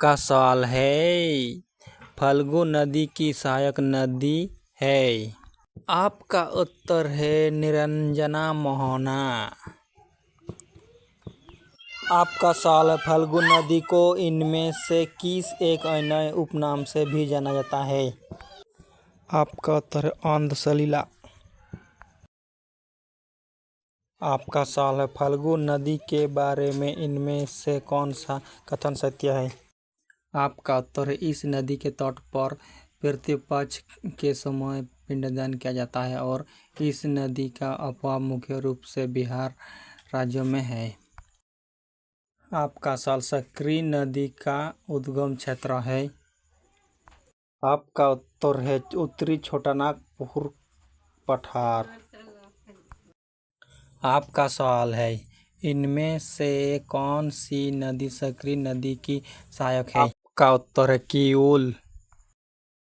का सवाल है, फल्गु नदी की सहायक नदी है। आपका उत्तर है निरंजना मोहना। आपका सवाल है, फल्गु नदी को इनमें से किस एक अन्य उपनाम से भी जाना जाता है। आपका उत्तर है अंध सलिला। आपका सवाल है, फल्गु नदी के बारे में इनमें से कौन सा कथन सत्य है। आपका उत्तर है, इस नदी के तट पर पितृपक्ष के समय पिंडदान किया जाता है और इस नदी का उद्भव मुख्य रूप से बिहार राज्य में है। आपका सवाल, सकरी नदी का उद्गम क्षेत्र है। आपका उत्तर है उत्तरी छोटानागपुर पठार। आपका सवाल है, इनमें से कौन सी नदी सकरी नदी की सहायक है। आपका उत्तर है किऊल।